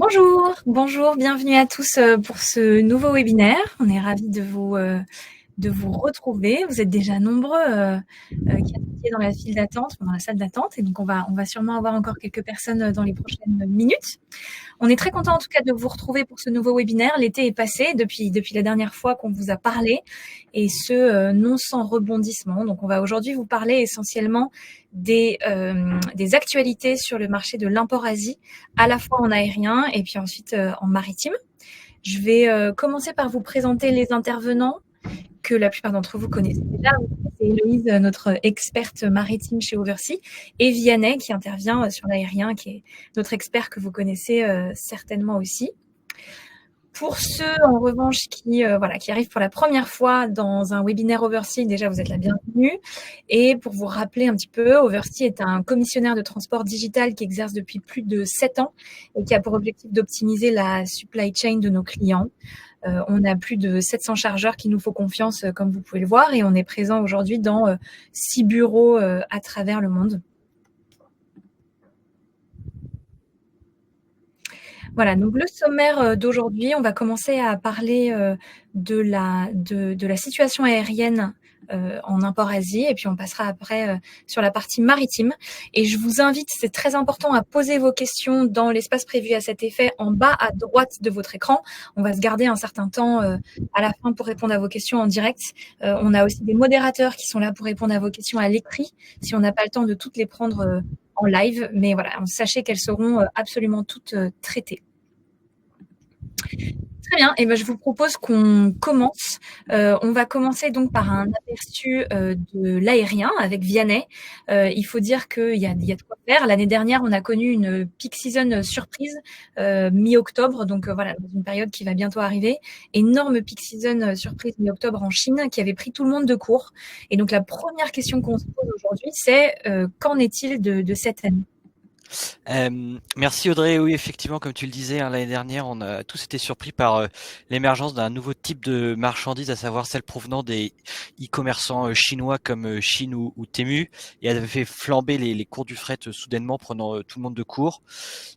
Bonjour, bienvenue à tous pour ce nouveau webinaire. On est ravis de vous retrouver. Vous êtes déjà nombreux qui associés dans la file d'attente, dans la salle d'attente, et donc on va sûrement avoir encore quelques personnes dans les prochaines minutes. On est très content en tout cas de vous retrouver pour ce nouveau webinaire. L'été est passé depuis la dernière fois qu'on vous a parlé, et ce non sans rebondissement. Donc on va aujourd'hui vous parler essentiellement des actualités sur le marché de l'import-Asie, à la fois en aérien et puis ensuite en maritime. Je vais commencer par vous présenter les intervenants que la plupart d'entre vous connaissez déjà. C'est Héloïse, notre experte maritime chez Oversea, et Vianney qui intervient sur l'aérien, qui est notre expert que vous connaissez certainement aussi. Pour ceux, en revanche, qui arrivent pour la première fois dans un webinaire Oversea, déjà, vous êtes la bienvenue. Et pour vous rappeler un petit peu, Oversea est un commissionnaire de transport digital qui exerce depuis plus de 7 ans et qui a pour objectif d'optimiser la supply chain de nos clients. On a plus de 700 chargeurs qui nous font confiance, comme vous pouvez le voir, et on est présent aujourd'hui dans 6 bureaux à travers le monde. Voilà, donc le sommaire d'aujourd'hui, on va commencer à parler de la situation aérienne en import-Asie, et puis on passera après sur la partie maritime. Et je vous invite, c'est très important, à poser vos questions dans l'espace prévu à cet effet en bas à droite de votre écran. On va se garder un certain temps à la fin pour répondre à vos questions en direct. On a aussi des modérateurs qui sont là pour répondre à vos questions à l'écrit, si on n'a pas le temps de toutes les prendre en live, mais voilà, sachez qu'elles seront absolument toutes traitées. Très bien, et ben je vous propose qu'on commence. On va commencer donc par un aperçu de l'aérien avec Vianney. Il faut dire qu'il y a de quoi faire. L'année dernière, on a connu une peak season surprise mi-octobre, donc voilà, dans une période qui va bientôt arriver. Énorme peak season surprise mi-octobre en Chine qui avait pris tout le monde de court. Et donc la première question qu'on se pose aujourd'hui, c'est qu'en est-il de cette année ? Merci Audrey. Oui, effectivement, comme tu le disais, l'année dernière, on a tous été surpris par l'émergence d'un nouveau type de marchandises, à savoir celle provenant des e-commerçants chinois comme Shein ou Temu, et elle avait fait flamber les cours du fret soudainement, prenant tout le monde de court.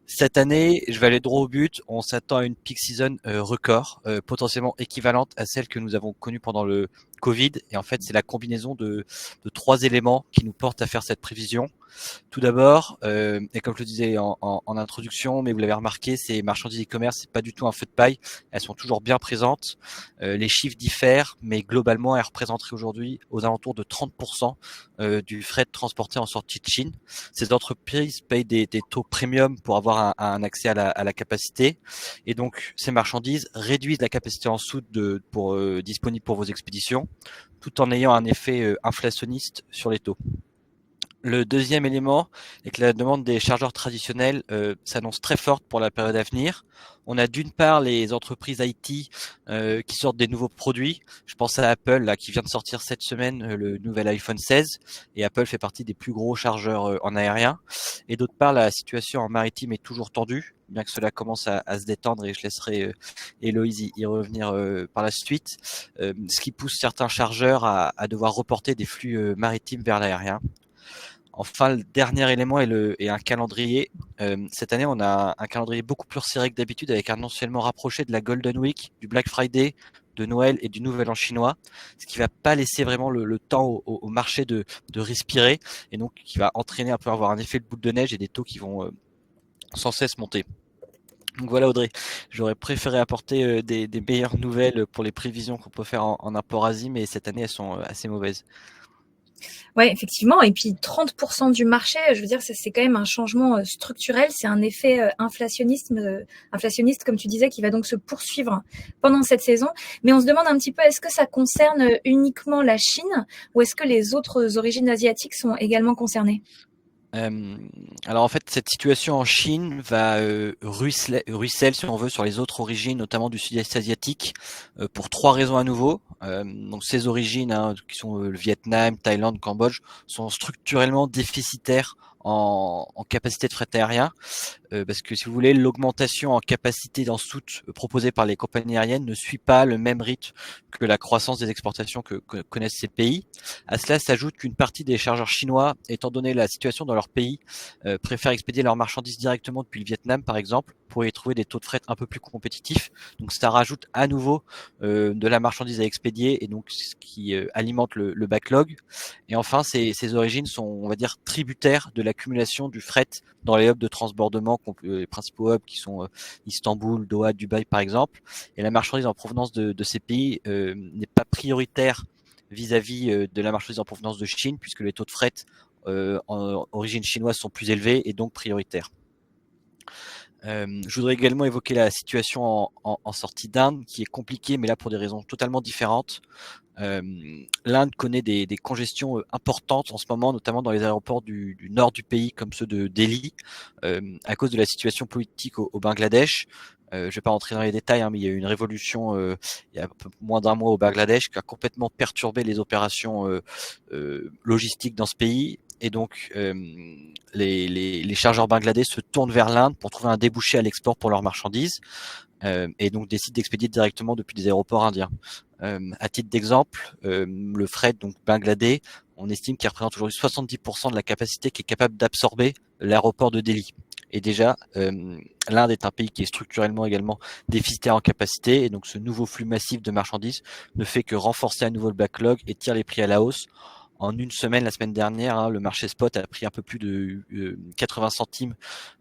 Cette année, je vais aller droit au but, on s'attend à une peak season record, potentiellement équivalente à celle que nous avons connue pendant le Covid. Et en fait, c'est la combinaison de 3 éléments qui nous portent à faire cette prévision. Tout d'abord, et comme je le disais en introduction, mais vous l'avez remarqué, ces marchandises e-commerce, c'est pas du tout un feu de paille. Elles sont toujours bien présentes. Les chiffres diffèrent, mais globalement, elles représenteraient aujourd'hui aux alentours de 30% du fret transporté en sortie de Chine. Ces entreprises payent des taux premium pour avoir un accès à la capacité. Et donc, ces marchandises réduisent la capacité en soude disponible pour vos expéditions, tout en ayant un effet inflationniste sur les taux. Le deuxième élément est que la demande des chargeurs traditionnels s'annonce très forte pour la période à venir. On a d'une part les entreprises IT qui sortent des nouveaux produits. Je pense à Apple là, qui vient de sortir cette semaine le nouvel iPhone 16, et Apple fait partie des plus gros chargeurs en aérien. Et d'autre part, la situation en maritime est toujours tendue, bien que cela commence à se détendre, et je laisserai Héloïse y revenir par la suite, ce qui pousse certains chargeurs à devoir reporter des flux maritimes vers l'aérien. Enfin, le dernier élément est un calendrier. Cette année, on a un calendrier beaucoup plus resserré que d'habitude, avec un enseignement rapproché de la Golden Week, du Black Friday, de Noël et du Nouvel An chinois, ce qui va pas laisser vraiment le temps au marché de respirer, et donc qui va entraîner un peu, avoir un effet de boule de neige et des taux qui vont sans cesse monter. Donc voilà Audrey, j'aurais préféré apporter des meilleures nouvelles pour les prévisions qu'on peut faire en import Asie, mais cette année elles sont assez mauvaises. Ouais, effectivement. Et puis 30% du marché, je veux dire, c'est quand même un changement structurel. C'est un effet inflationniste, comme tu disais, qui va donc se poursuivre pendant cette saison. Mais on se demande un petit peu, est-ce que ça concerne uniquement la Chine, ou est-ce que les autres origines asiatiques sont également concernées ? Alors en fait, cette situation en Chine va ruisselle, si on veut, sur les autres origines, notamment du sud-est asiatique, pour 3 raisons à nouveau. Donc ces origines, qui sont le Vietnam, Thaïlande, Cambodge, sont structurellement déficitaires en capacité de fret aérien. Parce que si vous voulez, l'augmentation en capacité en soute proposée par les compagnies aériennes ne suit pas le même rythme que la croissance des exportations que connaissent ces pays. À cela s'ajoute qu'une partie des chargeurs chinois, étant donné la situation dans leur pays, préfèrent expédier leurs marchandises directement depuis le Vietnam, par exemple, pour y trouver des taux de fret un peu plus compétitifs. Donc ça rajoute à nouveau de la marchandise à expédier et donc ce qui alimente le backlog. Et enfin, ces origines sont, on va dire, tributaires de l'accumulation du fret dans les hubs de transbordement, les principaux hubs qui sont Istanbul, Doha, Dubaï par exemple. Et la marchandise en provenance de ces pays n'est pas prioritaire vis-à-vis de la marchandise en provenance de Chine, puisque les taux de fret en origine chinoise sont plus élevés et donc prioritaires. Je voudrais également évoquer la situation en sortie d'Inde, qui est compliquée, mais là pour des raisons totalement différentes. L'Inde connaît des congestions importantes en ce moment, notamment dans les aéroports du nord du pays, comme ceux de Delhi, à cause de la situation politique au Bangladesh. Je vais pas rentrer dans les détails, hein, mais il y a eu une révolution il y a un peu moins d'un mois au Bangladesh qui a complètement perturbé les opérations logistiques dans ce pays. Et donc, les chargeurs bangladais se tournent vers l'Inde pour trouver un débouché à l'export pour leurs marchandises et donc décident d'expédier directement depuis des aéroports indiens. À titre d'exemple, le fret donc bangladais, on estime qu'il représente aujourd'hui 70% de la capacité qui est capable d'absorber l'aéroport de Delhi. Et déjà, l'Inde est un pays qui est structurellement également déficitaire en capacité, et donc ce nouveau flux massif de marchandises ne fait que renforcer à nouveau le backlog et tire les prix à la hausse. En une semaine, la semaine dernière, le marché spot a pris un peu plus de 80 centimes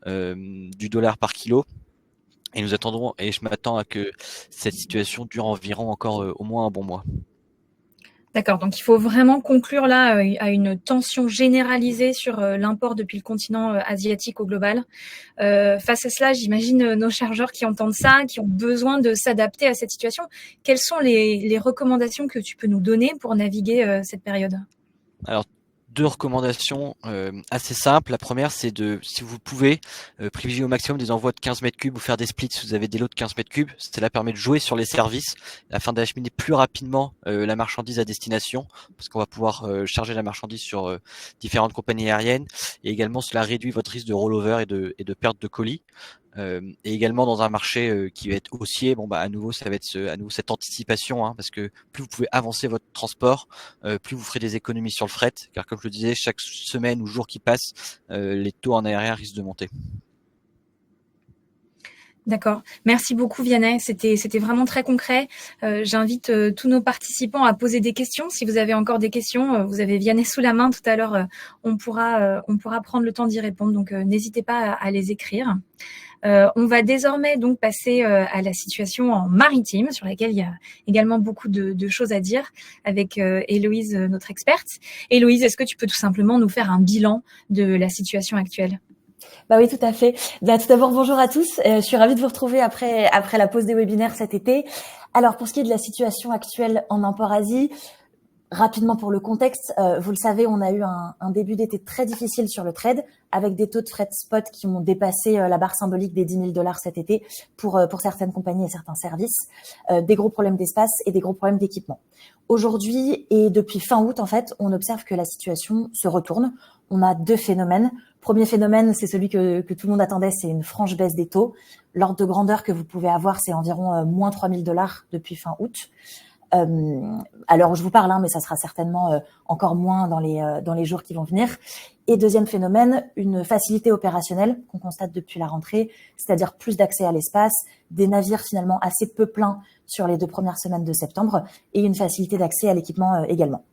du dollar par kilo. Et nous attendrons, et je m'attends à que cette situation dure environ encore au moins un bon mois. D'accord, donc il faut vraiment conclure là à une tension généralisée sur l'import depuis le continent asiatique au global. Face à cela, j'imagine nos chargeurs qui entendent ça, qui ont besoin de s'adapter à cette situation. Quelles sont les recommandations que tu peux nous donner pour naviguer cette période ? Alors, deux recommandations assez simples. La première, c'est si vous pouvez, privilégier au maximum des envois de 15 mètres cubes ou faire des splits si vous avez des lots de 15 mètres cubes. Cela permet de jouer sur les services afin d'acheminer plus rapidement la marchandise à destination, parce qu'on va pouvoir charger la marchandise sur différentes compagnies aériennes. Et également, cela réduit votre risque de rollover et de perte de colis. Et également dans un marché qui va être haussier, à nouveau ça va être à nouveau cette anticipation, hein, parce que plus vous pouvez avancer votre transport, plus vous ferez des économies sur le fret, car comme je le disais, chaque semaine ou jour qui passe, les taux en aérien risquent de monter. D'accord. Merci beaucoup, Vianney. C'était vraiment très concret. J'invite tous nos participants à poser des questions. Si vous avez encore des questions, vous avez Vianney sous la main tout à l'heure. On pourra prendre le temps d'y répondre. Donc, n'hésitez pas à les écrire. On va désormais donc passer à la situation en maritime, sur laquelle il y a également beaucoup de choses à dire, avec Héloïse, notre experte. Héloïse, est-ce que tu peux tout simplement nous faire un bilan de la situation actuelle ? Bah oui, tout à fait. Tout d'abord, bonjour à tous. Je suis ravie de vous retrouver après la pause des webinaires cet été. Alors, pour ce qui est de la situation actuelle en import-Asie, rapidement pour le contexte, vous le savez, on a eu un début d'été très difficile sur le trade, avec des taux de fret spot qui ont dépassé la barre symbolique des 10 000 $ cet été pour certaines compagnies et certains services, des gros problèmes d'espace et des gros problèmes d'équipement. Aujourd'hui et depuis fin août, en fait, on observe que la situation se retourne. On a deux phénomènes. Premier phénomène, c'est celui que tout le monde attendait, c'est une franche baisse des taux. L'ordre de grandeur que vous pouvez avoir, c'est environ moins 3 000 $ depuis fin août. À l'heure où je vous parle, mais ça sera certainement encore moins dans les jours qui vont venir. Et deuxième phénomène, une facilité opérationnelle qu'on constate depuis la rentrée, c'est-à-dire plus d'accès à l'espace, des navires finalement assez peu pleins sur les 2 premières semaines de septembre et une facilité d'accès à l'équipement également.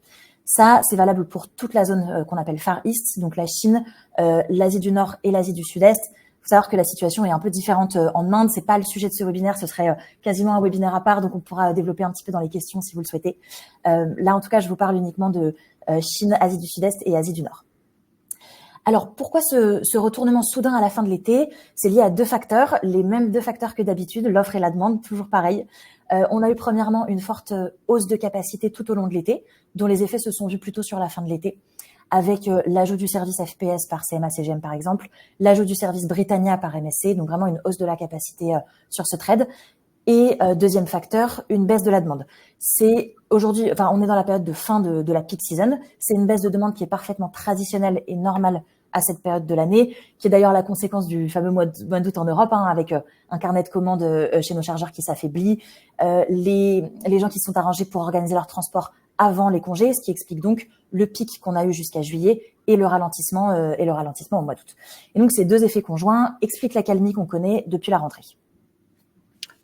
Ça, c'est valable pour toute la zone qu'on appelle Far East, donc la Chine, l'Asie du Nord et l'Asie du Sud-Est. Il faut savoir que la situation est un peu différente en Inde. C'est pas le sujet de ce webinaire, ce serait quasiment un webinaire à part, donc on pourra développer un petit peu dans les questions si vous le souhaitez. Là, en tout cas, je vous parle uniquement de Chine, Asie du Sud-Est et Asie du Nord. Alors, pourquoi ce retournement soudain à la fin de l'été? C'est lié à deux facteurs, les mêmes deux facteurs que d'habitude, l'offre et la demande, toujours pareil. On a eu premièrement une forte hausse de capacité tout au long de l'été, dont les effets se sont vus plutôt sur la fin de l'été, avec l'ajout du service FPS par CMA-CGM par exemple, l'ajout du service Britannia par MSC, donc vraiment une hausse de la capacité sur ce trade. Et deuxième facteur, une baisse de la demande. C'est aujourd'hui, on est dans la période de fin de la peak season. C'est une baisse de demande qui est parfaitement traditionnelle et normale à cette période de l'année, qui est d'ailleurs la conséquence du fameux mois d'août en Europe, avec un carnet de commandes chez nos chargeurs qui s'affaiblit, les gens qui sont arrangés pour organiser leur transport avant les congés, ce qui explique donc le pic qu'on a eu jusqu'à juillet et le ralentissement au mois d'août. Et donc ces deux effets conjoints expliquent l'accalmie qu'on connaît depuis la rentrée.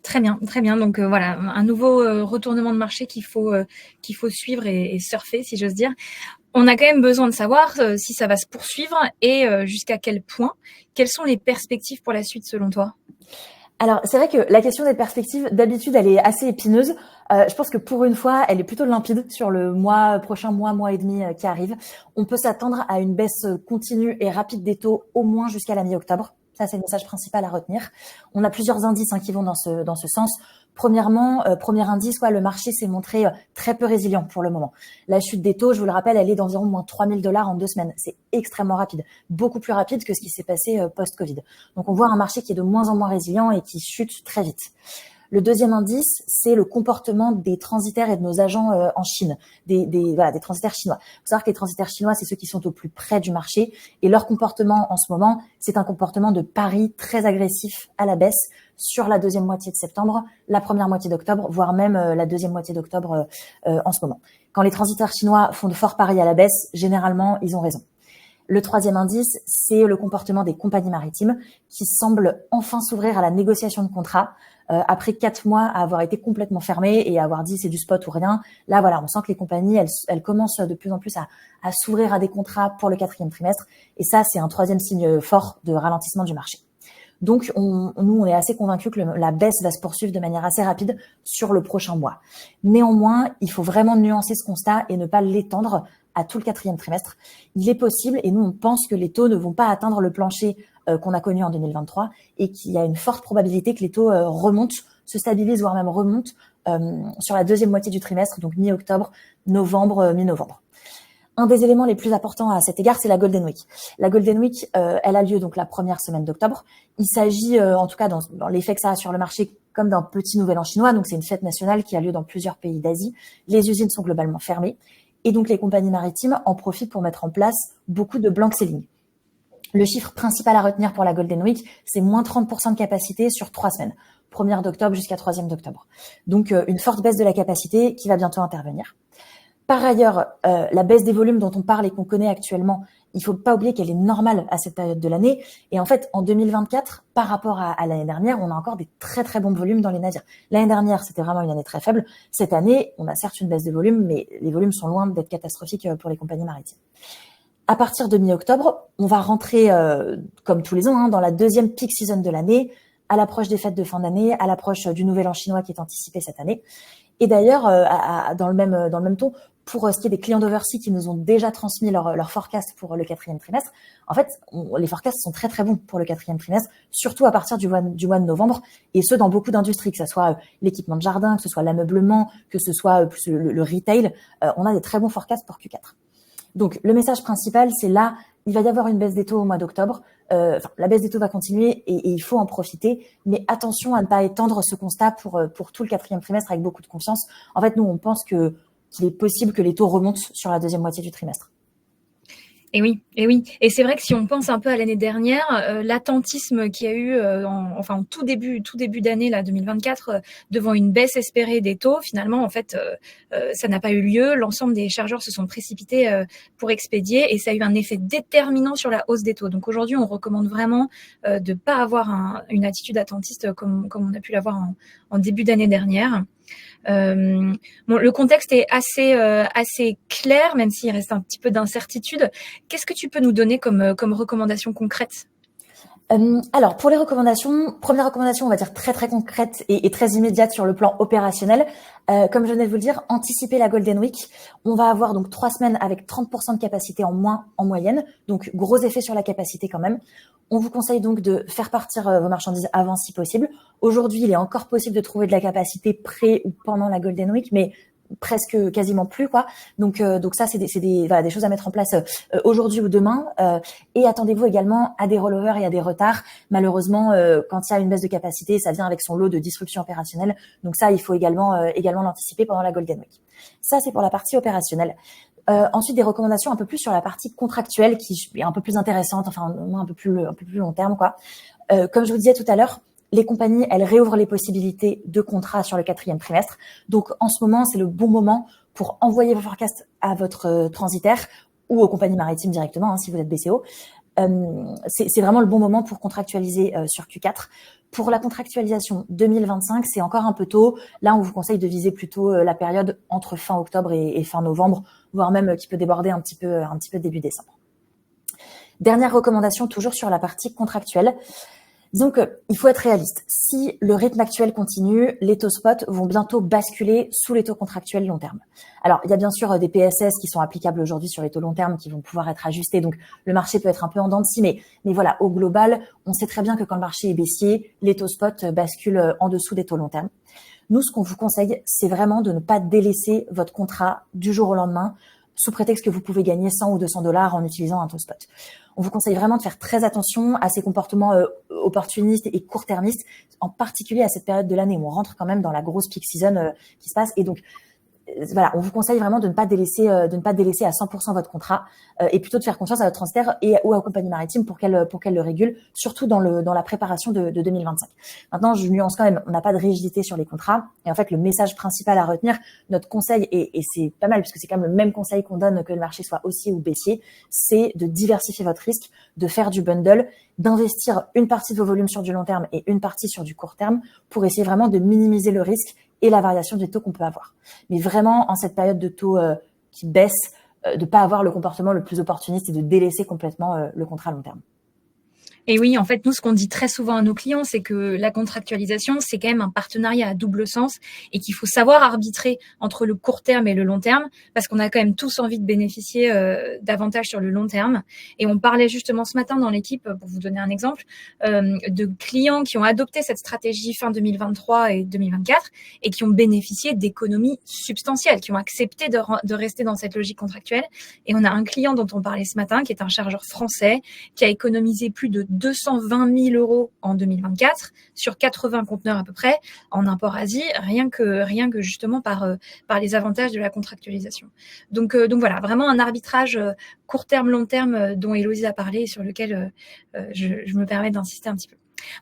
Très bien, très bien. Donc voilà, un nouveau retournement de marché qu'il faut suivre et surfer, si j'ose dire. On a quand même besoin de savoir si ça va se poursuivre et jusqu'à quel point. Quelles sont les perspectives pour la suite selon toi ? Alors, c'est vrai que la question des perspectives, d'habitude, elle est assez épineuse. Je pense que pour une fois, elle est plutôt limpide sur le prochain mois et demi qui arrive. On peut s'attendre à une baisse continue et rapide des taux au moins jusqu'à la mi-octobre. Ça, c'est le message principal à retenir. On a plusieurs indices qui vont dans ce sens. Premièrement, premier indice, le marché s'est montré très peu résilient pour le moment. La chute des taux, je vous le rappelle, elle est d'environ moins $3 000 en 2 semaines. C'est extrêmement rapide, beaucoup plus rapide que ce qui s'est passé post-Covid. Donc, on voit un marché qui est de moins en moins résilient et qui chute très vite. Le deuxième indice, c'est le comportement des transitaires et de nos agents en Chine, des transitaires chinois. Il faut savoir que les transitaires chinois, c'est ceux qui sont au plus près du marché et leur comportement en ce moment, c'est un comportement de pari très agressif à la baisse sur la deuxième moitié de septembre, la première moitié d'octobre, voire même la deuxième moitié d'octobre en ce moment. Quand les transitaires chinois font de forts paris à la baisse, généralement, ils ont raison. Le troisième indice, c'est le comportement des compagnies maritimes qui semblent enfin s'ouvrir à la négociation de contrats après 4 mois à avoir été complètement fermées et à avoir dit c'est du spot ou rien. Là, voilà, on sent que les compagnies, elles commencent de plus en plus à s'ouvrir à des contrats pour le 4e trimestre. Et ça, c'est un 3e signe fort de ralentissement du marché. Donc, on est assez convaincus que la baisse va se poursuivre de manière assez rapide sur le prochain mois. Néanmoins, il faut vraiment nuancer ce constat et ne pas l'étendre à tout le 4e trimestre. Il est possible, et nous on pense que les taux ne vont pas atteindre le plancher qu'on a connu en 2023 et qu'il y a une forte probabilité que les taux remontent, se stabilisent, voire même remontent sur la deuxième moitié du trimestre, donc mi-octobre, novembre, mi-novembre. Un des éléments les plus importants à cet égard, c'est la Golden Week. La Golden Week, elle a lieu donc la première semaine d'octobre. Il s'agit, en tout cas dans l'effet que ça a sur le marché, comme d'un petit nouvel an chinois. Donc c'est une fête nationale qui a lieu dans plusieurs pays d'Asie. Les usines sont globalement fermées. Et donc, les compagnies maritimes en profitent pour mettre en place beaucoup de blank selling. Le chiffre principal à retenir pour la Golden Week, c'est moins 30% de capacité sur 3 semaines, 1er d'octobre jusqu'à 3e d'octobre. Donc, une forte baisse de la capacité qui va bientôt intervenir. Par ailleurs, la baisse des volumes dont on parle et qu'on connaît actuellement, il faut pas oublier qu'elle est normale à cette période de l'année. Et en fait, en 2024, par rapport à l'année dernière, on a encore des très très bons volumes dans les navires. L'année dernière, c'était vraiment une année très faible. Cette année, on a certes une baisse de volume, mais les volumes sont loin d'être catastrophiques pour les compagnies maritimes. À partir de mi-octobre, on va rentrer, comme tous les ans, dans la deuxième peak season de l'année, à l'approche des fêtes de fin d'année, à l'approche du nouvel an chinois qui est anticipé cette année. Et d'ailleurs, dans le même ton, pour ce qui est des clients d'Oversea qui nous ont déjà transmis leur forecast pour le 4e trimestre, en fait, les forecasts sont très très bons pour le 4e trimestre, surtout à partir du mois de novembre, et ce dans beaucoup d'industries, que ce soit l'équipement de jardin, que ce soit l'ameublement, que ce soit plus le retail, on a des très bons forecasts pour Q4. Donc le message principal, c'est là, il va y avoir une baisse des taux au mois d'octobre. La baisse des taux va continuer et il faut en profiter. Mais attention à ne pas étendre ce constat pour tout le 4e trimestre avec beaucoup de confiance. En fait, nous, on pense qu'il est possible que les taux remontent sur la deuxième moitié du trimestre. Et oui. Et c'est vrai que si on pense un peu à l'année dernière, l'attentisme qu'il y a eu en tout début d'année là 2024 devant une baisse espérée des taux, finalement en fait ça n'a pas eu lieu. L'ensemble des chargeurs se sont précipités pour expédier et ça a eu un effet déterminant sur la hausse des taux. Donc aujourd'hui, on recommande vraiment de pas avoir une attitude attentiste comme on a pu l'avoir en début d'année dernière. Le contexte est assez clair, même s'il reste un petit peu d'incertitude. Qu'est-ce que tu peux nous donner comme recommandation concrète ? Alors, pour les recommandations, première recommandation, on va dire très très concrète et très immédiate sur le plan opérationnel. Comme je venais de vous le dire, anticiper la Golden Week. On va avoir donc 3 semaines avec 30% de capacité en moins en moyenne. Donc, gros effet sur la capacité quand même. On vous conseille donc de faire partir vos marchandises avant si possible. Aujourd'hui, il est encore possible de trouver de la capacité pré ou pendant la Golden Week, mais presque quasiment plus quoi. Donc ça c'est des choses à mettre en place aujourd'hui ou demain. Et attendez-vous également à des rollovers et à des retards. Malheureusement, quand il y a une baisse de capacité, ça vient avec son lot de disruptions opérationnelles. Donc ça, il faut également l'anticiper pendant la Golden Week. Ça c'est pour la partie opérationnelle. Ensuite, des recommandations un peu plus sur la partie contractuelle qui est un peu plus intéressante, enfin un peu plus long terme quoi. Comme je vous disais tout à l'heure, les compagnies, elles réouvrent les possibilités de contrats sur le 4e trimestre. Donc, en ce moment, c'est le bon moment pour envoyer vos forecasts à votre transitaire ou aux compagnies maritimes directement, hein, si vous êtes BCO. C'est vraiment le bon moment pour contractualiser sur Q4. Pour la contractualisation 2025, c'est encore un peu tôt. Là, on vous conseille de viser plutôt la période entre fin octobre et fin novembre, voire même qui peut déborder un petit peu début décembre. Dernière recommandation, toujours sur la partie contractuelle. Donc, il faut être réaliste. Si le rythme actuel continue, les taux spot vont bientôt basculer sous les taux contractuels long terme. Alors, il y a bien sûr des PSS qui sont applicables aujourd'hui sur les taux long terme qui vont pouvoir être ajustés. Donc, le marché peut être un peu en dents de scie, mais voilà, au global, on sait très bien que quand le marché est baissier, les taux spot basculent en dessous des taux long terme. Nous, ce qu'on vous conseille, c'est vraiment de ne pas délaisser votre contrat du jour au lendemain sous prétexte que vous pouvez gagner 100 ou 200 $ en utilisant un taux spot. On vous conseille vraiment de faire très attention à ces comportements opportunistes et court-termistes, en particulier à cette période de l'année où on rentre quand même dans la grosse peak season qui se passe. Et donc, voilà, on vous conseille vraiment de ne pas délaisser à 100% votre contrat et plutôt de faire confiance à votre transitaire ou à la compagnie maritime pour qu'elle le régule, surtout dans la préparation de 2025. Maintenant, je nuance quand même, on n'a pas de rigidité sur les contrats et en fait, le message principal à retenir, notre conseil, et c'est pas mal puisque c'est quand même le même conseil qu'on donne que le marché soit haussier ou baissier, c'est de diversifier votre risque, de faire du bundle, d'investir une partie de vos volumes sur du long terme et une partie sur du court terme pour essayer vraiment de minimiser le risque et la variation des taux qu'on peut avoir. Mais vraiment, en cette période de taux qui baisse, de pas avoir le comportement le plus opportuniste et de délaisser complètement le contrat à long terme. Et oui, en fait, nous, ce qu'on dit très souvent à nos clients, c'est que la contractualisation, c'est quand même un partenariat à double sens et qu'il faut savoir arbitrer entre le court terme et le long terme parce qu'on a quand même tous envie de bénéficier davantage sur le long terme. Et on parlait justement ce matin dans l'équipe, pour vous donner un exemple, de clients qui ont adopté cette stratégie fin 2023 et 2024 et qui ont bénéficié d'économies substantielles, qui ont accepté de rester dans cette logique contractuelle. Et on a un client dont on parlait ce matin, qui est un chargeur français, qui a économisé plus de 220 000 € en 2024 sur 80 conteneurs à peu près en import Asie, rien que justement par les avantages de la contractualisation. Donc voilà, vraiment un arbitrage court terme, long terme dont Héloïse a parlé et sur lequel je me permets d'insister un petit peu.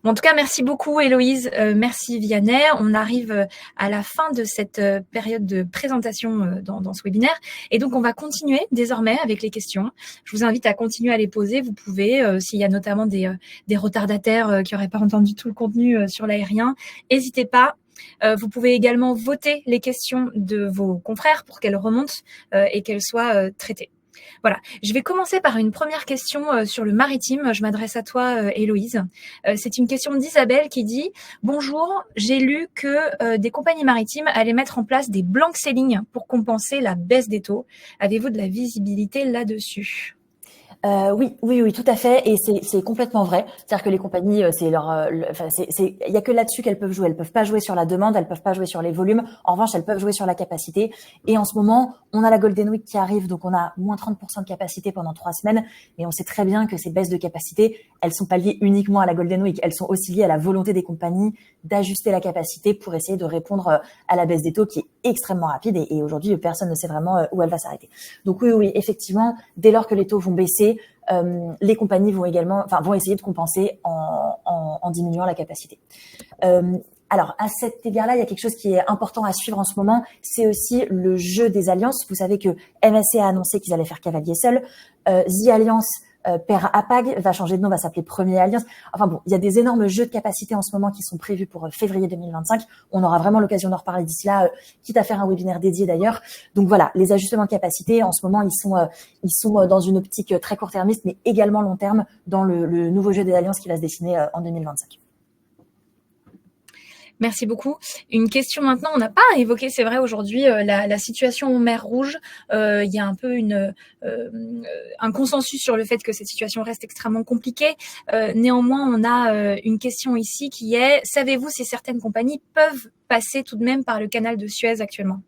Bon, en tout cas, merci beaucoup Héloïse, merci Vianney. On arrive à la fin de cette période de présentation dans ce webinaire et donc on va continuer désormais avec les questions. Je vous invite à continuer à les poser. Vous pouvez, s'il y a notamment des retardataires qui n'auraient pas entendu tout le contenu sur l'aérien, n'hésitez pas. Vous pouvez également voter les questions de vos confrères pour qu'elles remontent et qu'elles soient traitées. Voilà, je vais commencer par une première question sur le maritime. Je m'adresse à toi, Héloïse. C'est une question d'Isabelle qui dit « Bonjour, j'ai lu que des compagnies maritimes allaient mettre en place des blank selling pour compenser la baisse des taux. Avez-vous de la visibilité là-dessus ?» Oui, tout à fait, et c'est complètement vrai. C'est-à-dire que les compagnies, c'est il y a que là-dessus qu'elles peuvent jouer. Elles peuvent pas jouer sur la demande, elles peuvent pas jouer sur les volumes. En revanche, elles peuvent jouer sur la capacité. Et en ce moment, on a la Golden Week qui arrive, donc on a moins 30% de capacité pendant 3 semaines. Mais on sait très bien que ces baisses de capacité, elles sont pas liées uniquement à la Golden Week. Elles sont aussi liées à la volonté des compagnies d'ajuster la capacité pour essayer de répondre à la baisse des taux qui est extrêmement rapide. Et aujourd'hui, personne ne sait vraiment où elle va s'arrêter. Donc oui, effectivement, dès lors que les taux vont baisser, les compagnies vont essayer de compenser en diminuant la capacité. Alors, à cet égard-là, il y a quelque chose qui est important à suivre en ce moment, c'est aussi le jeu des alliances. Vous savez que MSC a annoncé qu'ils allaient faire cavalier seul. The Alliance perd APAG, va changer de nom, va s'appeler Premier Alliance. Enfin bon, il y a des énormes jeux de capacité en ce moment qui sont prévus pour février 2025. On aura vraiment l'occasion d'en reparler d'ici là, quitte à faire un webinaire dédié d'ailleurs. Donc voilà, les ajustements de capacité, en ce moment, ils sont dans une optique très court-termiste, mais également long terme dans le nouveau jeu des alliances qui va se dessiner en 2025. Merci beaucoup. Une question maintenant, on n'a pas évoqué, c'est vrai, aujourd'hui, la situation en mer Rouge. Il y a un peu un consensus sur le fait que cette situation reste extrêmement compliquée. Néanmoins, on a une question ici qui est, savez-vous si certaines compagnies peuvent passer tout de même par le canal de Suez actuellement ?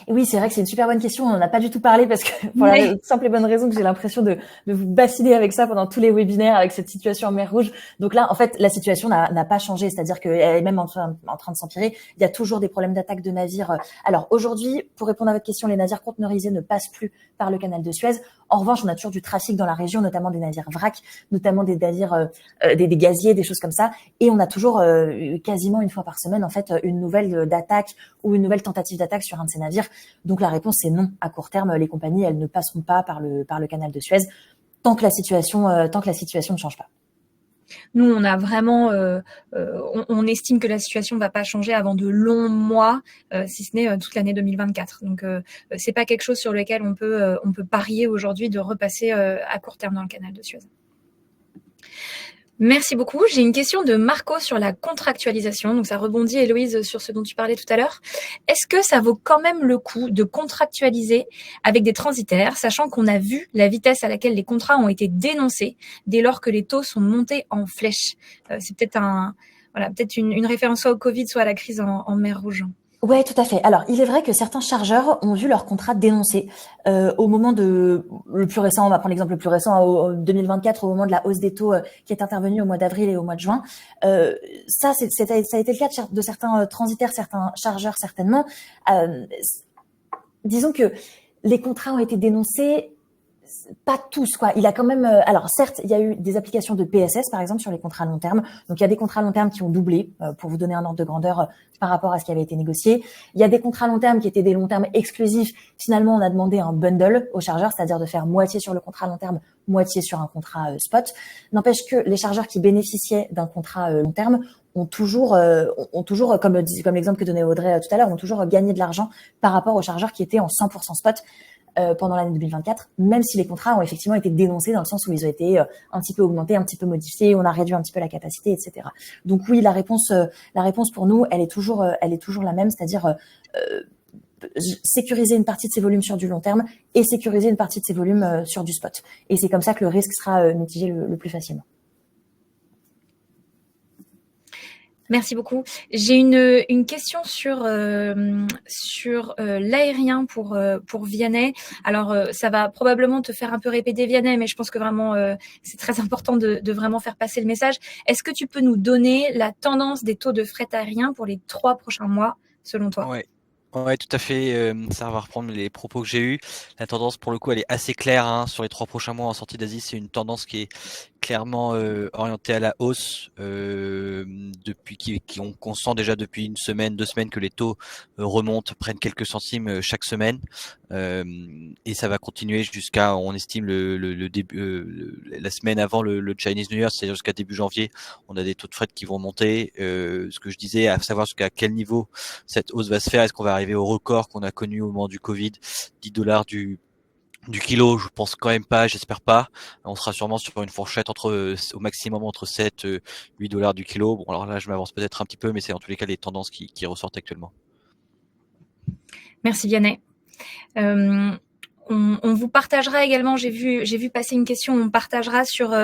Oui, c'est vrai que c'est une super bonne question. On n'en a pas du tout parlé parce que pour la simple et bonne raison que j'ai l'impression de vous bassiner avec ça pendant tous les webinaires, avec cette situation en mer Rouge. Donc là, en fait, la situation n'a pas changé. C'est-à-dire qu'elle est même en train de s'empirer. Il y a toujours des problèmes d'attaque de navires. Alors aujourd'hui, pour répondre à votre question, les navires conteneurisés ne passent plus par le canal de Suez. En revanche, on a toujours du trafic dans la région, notamment des navires vrac, notamment des navires, des gaziers, des choses comme ça. Et on a toujours quasiment une fois par semaine, en fait, une nouvelle d'attaque ou une nouvelle tentative d'attaque sur un de ces navires. Donc la réponse c'est non. À court terme, les compagnies elles ne passeront pas par le canal de Suez tant que la situation ne change pas. Nous, on a vraiment, on estime que la situation ne va pas changer avant de longs mois, si ce n'est toute l'année 2024. Donc, c'est pas quelque chose sur lequel on peut parier aujourd'hui de repasser à court terme dans le canal de Suez. Merci beaucoup. J'ai une question de Marco sur la contractualisation. Donc, ça rebondit, Héloïse, sur ce dont tu parlais tout à l'heure. Est-ce que ça vaut quand même le coup de contractualiser avec des transitaires, sachant qu'on a vu la vitesse à laquelle les contrats ont été dénoncés dès lors que les taux sont montés en flèche? C'est peut-être peut-être une référence soit au Covid, soit à la crise en mer Rouge. Ouais, tout à fait. Alors, il est vrai que certains chargeurs ont vu leur contrat dénoncé au moment le plus récent. On va prendre l'exemple le plus récent, en 2024, au moment de la hausse des taux qui est intervenue au mois d'avril et au mois de juin. Ça a été le cas de certains transitaires, certains chargeurs certainement. Disons que les contrats ont été dénoncés. Pas tous, quoi. Il a quand même, alors certes, il y a eu des applications de PSS, par exemple, sur les contrats à long terme. Donc, il y a des contrats à long terme qui ont doublé, pour vous donner un ordre de grandeur par rapport à ce qui avait été négocié. Il y a des contrats à long terme qui étaient des longs termes exclusifs. Finalement, on a demandé un bundle aux chargeurs, c'est-à-dire de faire moitié sur le contrat à long terme, moitié sur un contrat spot. N'empêche que les chargeurs qui bénéficiaient d'un contrat long terme ont toujours, comme l'exemple que donnait Audrey tout à l'heure, ont toujours gagné de l'argent par rapport aux chargeurs qui étaient en 100% spot pendant l'année 2024, même si les contrats ont effectivement été dénoncés dans le sens où ils ont été un petit peu augmentés, un petit peu modifiés, on a réduit un petit peu la capacité, etc. Donc oui, la réponse pour nous, elle est toujours la même, c'est-à-dire sécuriser une partie de ces volumes sur du long terme et sécuriser une partie de ces volumes sur du spot. Et c'est comme ça que le risque sera mitigé le plus facilement. Merci beaucoup. J'ai une question sur l'aérien pour Vianney. Alors ça va probablement te faire un peu répéter Vianney, mais je pense que vraiment c'est très important de vraiment faire passer le message. Est-ce que tu peux nous donner la tendance des taux de fret aérien pour les 3 prochains mois selon toi? Ouais, tout à fait. Ça va reprendre les propos que j'ai eus. La tendance, pour le coup, elle est assez claire, hein. Sur les 3 prochains mois en sortie d'Asie, c'est une tendance qui est clairement orientée à la hausse depuis qu'on sent déjà depuis une semaine, 2 semaines que les taux remontent, prennent quelques centimes chaque semaine, et ça va continuer jusqu'à, on estime le début, la semaine avant le Chinese New Year, c'est-à-dire jusqu'à début janvier, on a des taux de fret qui vont monter. Ce que je disais, à savoir jusqu'à quel niveau cette hausse va se faire, est-ce qu'on va arriver au record qu'on a connu au moment du Covid, $10 du kilo, je pense quand même pas, j'espère pas. On sera sûrement sur une fourchette au maximum entre 7 et $8 du kilo. Bon, alors là, je m'avance peut-être un petit peu, mais c'est en tous les cas les tendances qui ressortent actuellement. Merci Vianney. On vous partagera également, j'ai vu passer une question, on partagera sur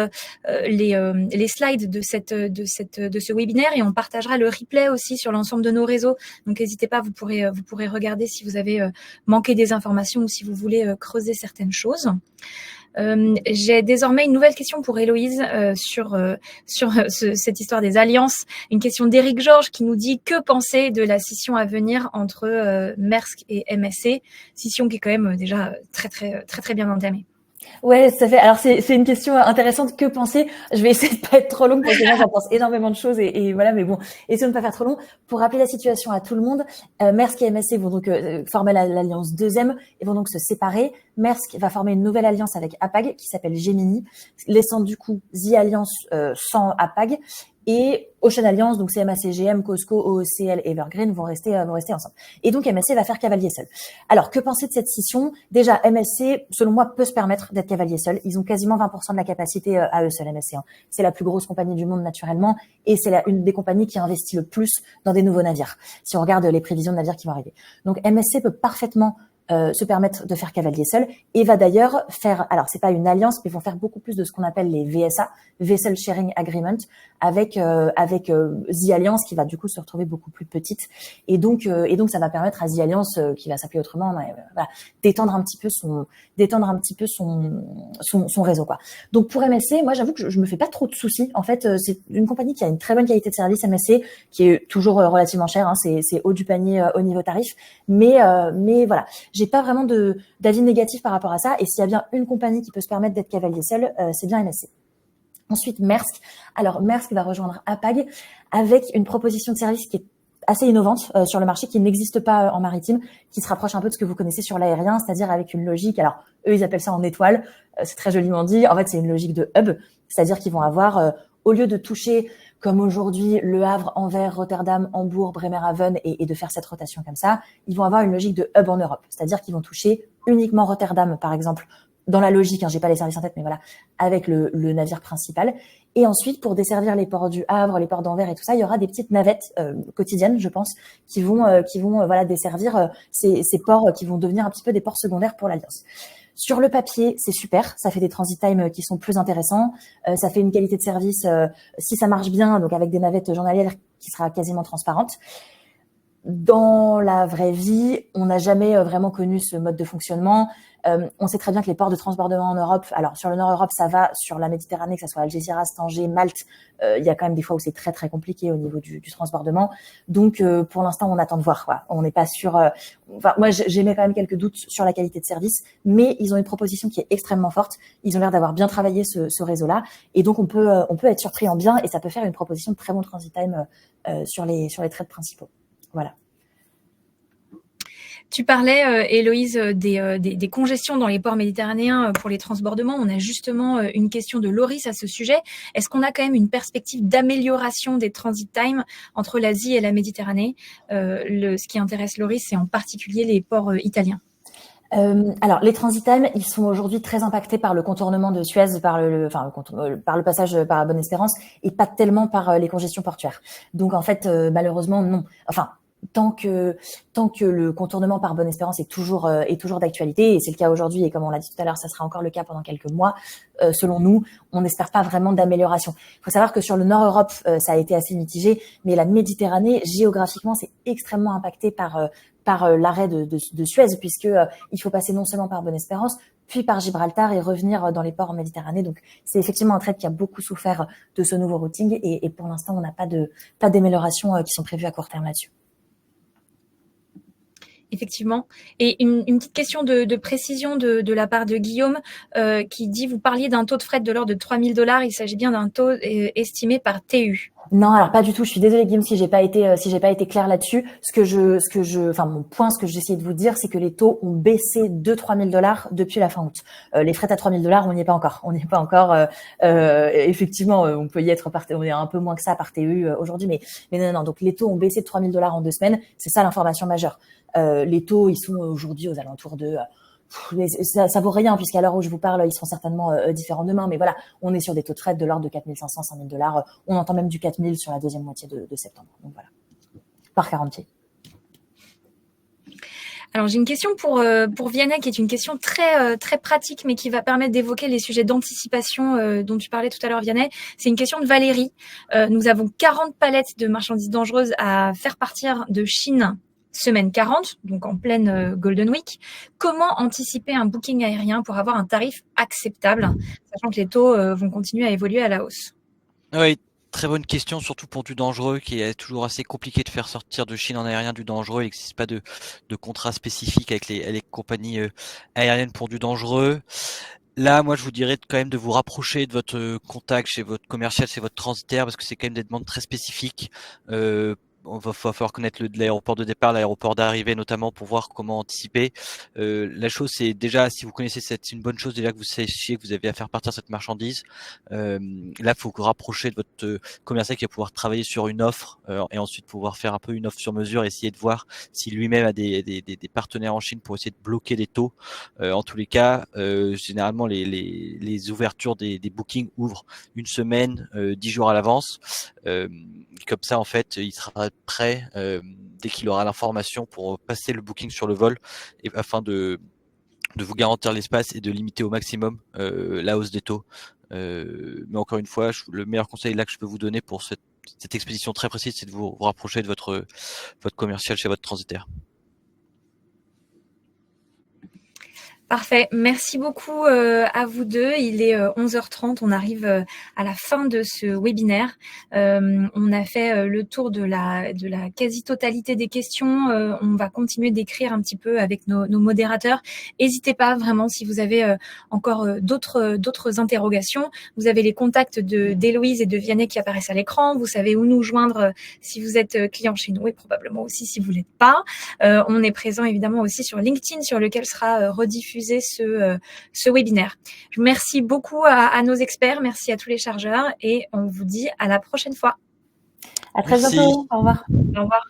les slides de ce webinaire et on partagera le replay aussi sur l'ensemble de nos réseaux. Donc n'hésitez pas, vous pourrez regarder si vous avez manqué des informations ou si vous voulez creuser certaines choses. J'ai désormais une nouvelle question pour Héloïse sur cette histoire des alliances. Une question d'Éric Georges qui nous dit: que penser de la scission à venir entre Maersk et MSC, scission qui est quand même déjà très bien entamée. Ouais, ça fait. Alors c'est une question intéressante. Que penser? Je vais essayer de pas être trop longue parce que moi j'en pense énormément de choses et voilà. Mais bon, essayons de pas faire trop long. Pour rappeler la situation à tout le monde, Maersk et MSC vont donc former l'alliance 2e et vont donc se séparer. Maersk va former une nouvelle alliance avec Hapag qui s'appelle Gemini, laissant du coup The Alliance sans Hapag. Et Ocean Alliance, donc CMA CGM, COSCO, OOCL et Evergreen vont rester ensemble. Et donc MSC va faire cavalier seul. Alors que penser de cette scission? Déjà, MSC, selon moi, peut se permettre d'être cavalier seul. Ils ont quasiment 20% de la capacité à eux seuls, MSC. C'est la plus grosse compagnie du monde naturellement, et c'est une des compagnies qui investit le plus dans des nouveaux navires. Si on regarde les prévisions de navires qui vont arriver, donc MSC peut parfaitement se permettre de faire cavalier seul et va d'ailleurs faire, alors c'est pas une alliance, mais vont faire beaucoup plus de ce qu'on appelle les VSA, Vessel Sharing Agreement, avec The Alliance qui va du coup se retrouver beaucoup plus petite et donc ça va permettre à The Alliance qui va s'appeler autrement, voilà, d'étendre un petit peu son réseau quoi. Donc pour MSC, moi j'avoue que je me fais pas trop de soucis. En fait, c'est une compagnie qui a une très bonne qualité de service MSC, qui est toujours relativement chère, hein, c'est haut du panier au niveau tarif, mais voilà, j'ai pas vraiment d'avis négatif par rapport à ça. Et s'il y a bien une compagnie qui peut se permettre d'être cavalier seul, c'est bien MSC. Ensuite, Maersk. Alors, Maersk va rejoindre Hapag avec une proposition de service qui est assez innovante sur le marché, qui n'existe pas en maritime, qui se rapproche un peu de ce que vous connaissez sur l'aérien, c'est-à-dire avec une logique, alors eux ils appellent ça en étoile, c'est très joliment dit, en fait c'est une logique de hub, c'est-à-dire qu'ils vont avoir, au lieu de toucher comme aujourd'hui Le Havre, Anvers, Rotterdam, Hambourg, Bremerhaven et de faire cette rotation comme ça, ils vont avoir une logique de hub en Europe, c'est-à-dire qu'ils vont toucher uniquement Rotterdam par exemple, dans la logique, j'ai pas les services en tête, mais voilà, avec le navire principal. Et ensuite, pour desservir les ports du Havre, les ports d'Anvers et tout ça, il y aura des petites navettes quotidiennes, je pense, qui vont voilà desservir ces ports qui vont devenir un petit peu des ports secondaires pour l'Alliance. Sur le papier, c'est super, ça fait des transit times qui sont plus intéressants, ça fait une qualité de service si ça marche bien, donc avec des navettes journalières qui sera quasiment transparente. Dans la vraie vie, on n'a jamais vraiment connu ce mode de fonctionnement. On sait très bien que les ports de transbordement en Europe, alors sur le Nord-Europe, ça va, sur la Méditerranée, que ce soit Algeciras, Tanger, Malte, il y a quand même des fois où c'est très très compliqué au niveau du transbordement. Donc pour l'instant, on attend de voir. Quoi. On n'est pas sûr. Enfin, moi, j'émets quand même quelques doutes sur la qualité de service, mais ils ont une proposition qui est extrêmement forte. Ils ont l'air d'avoir bien travaillé ce réseau-là, et donc on peut être surpris en bien, et ça peut faire une proposition de très bon transit time sur les trades principaux. Voilà. Tu parlais, Héloïse, des congestions dans les ports méditerranéens pour les transbordements. On a justement une question de Loris à ce sujet. Est-ce qu'on a quand même une perspective d'amélioration des transit times entre l'Asie et la Méditerranée? Ce qui intéresse Loris, c'est en particulier les ports italiens. Alors, les transit times, ils sont aujourd'hui très impactés par le contournement de Suez, par le passage par la Bonne-Espérance, et pas tellement par les congestions portuaires. Donc, en fait, malheureusement, non. Enfin, tant que le contournement par Bonne-Espérance est toujours d'actualité, et c'est le cas aujourd'hui, et comme on l'a dit tout à l'heure, ça sera encore le cas pendant quelques mois, selon nous, on n'espère pas vraiment d'amélioration. Il faut savoir que sur le Nord-Europe, ça a été assez mitigé, mais la Méditerranée, géographiquement, c'est extrêmement impacté par l'arrêt de Suez, puisque il faut passer non seulement par Bonne-Espérance, puis par Gibraltar et revenir dans les ports en Méditerranée. Donc, c'est effectivement un trade qui a beaucoup souffert de ce nouveau routing, et pour l'instant, on n'a pas d'amélioration qui sont prévues à court terme là-dessus. Effectivement. Et une petite question de précision de la part de Guillaume qui dit, vous parliez d'un taux de fret de l'ordre de $3,000. Il s'agit bien d'un taux estimé par TU. Non, alors pas du tout. Je suis désolée, Guillaume, si j'ai pas été claire là-dessus. Mon point, ce que j'essayais de vous dire, c'est que les taux ont baissé de $3,000 depuis la fin août. Les frais à $3,000, on n'y est pas encore. On n'y est pas encore. Effectivement, on peut y être on est un peu moins que ça par TU aujourd'hui, mais non. Donc les taux ont baissé de $3,000 en 2 semaines. C'est ça l'information majeure. Les taux, ils sont aujourd'hui aux alentours de ça vaut rien, puisqu'à l'heure où je vous parle, ils seront certainement différents demain. Mais voilà, on est sur des taux de fret de l'ordre de $4,500, $5,000. On entend même du 4,000 sur la deuxième moitié de septembre. Donc voilà, par 40 pieds. Alors j'ai une question pour Vianney, qui est une question très très pratique, mais qui va permettre d'évoquer les sujets d'anticipation dont tu parlais tout à l'heure, Vianney. C'est une question de Valérie. Nous avons 40 palettes de marchandises dangereuses à faire partir de Chine semaine 40, donc en pleine Golden Week. Comment anticiper un booking aérien pour avoir un tarif acceptable, sachant que les taux vont continuer à évoluer à la hausse? Oui, très bonne question, surtout pour du dangereux, qui est toujours assez compliqué de faire sortir de Chine en aérien du dangereux. Il n'existe pas de contrat spécifique avec les compagnies aériennes pour du dangereux. Là, moi, je vous dirais quand même de vous rapprocher de votre contact chez votre commercial, chez votre transitaire, parce que c'est quand même des demandes très spécifiques. On va falloir connaître l'aéroport de départ, l'aéroport d'arrivée notamment, pour voir comment anticiper. La chose, c'est déjà, si vous connaissez c'est une bonne chose déjà que vous sachiez que vous avez à faire partir cette marchandise. Là, il faut vous rapprocher de votre commercial qui va pouvoir travailler sur une offre et ensuite pouvoir faire un peu une offre sur mesure, essayer de voir si lui-même a des partenaires en Chine pour essayer de bloquer les taux. En tous les cas, généralement, les ouvertures des bookings ouvrent une semaine, 10 jours à l'avance. Comme ça, en fait, il sera prêt dès qu'il aura l'information pour passer le booking sur le vol, et afin de vous garantir l'espace et de limiter au maximum la hausse des taux. Mais encore une fois, le meilleur conseil là que je peux vous donner pour cette expédition très précise, c'est de vous rapprocher de votre commercial chez votre transitaire. Parfait. Merci beaucoup à vous deux. Il est 11h30. On arrive à la fin de ce webinaire. On a fait le tour de la quasi-totalité des questions. On va continuer d'écrire un petit peu avec nos modérateurs. N'hésitez pas vraiment si vous avez encore d'autres interrogations. Vous avez les contacts d'Héloïse et de Vianney qui apparaissent à l'écran. Vous savez où nous joindre si vous êtes client chez nous et probablement aussi si vous l'êtes pas. On est présent évidemment aussi sur LinkedIn sur lequel sera rediffusé ce webinaire. Merci beaucoup à nos experts, merci à tous les chargeurs et on vous dit à la prochaine fois. À très bientôt. Au revoir. Au revoir.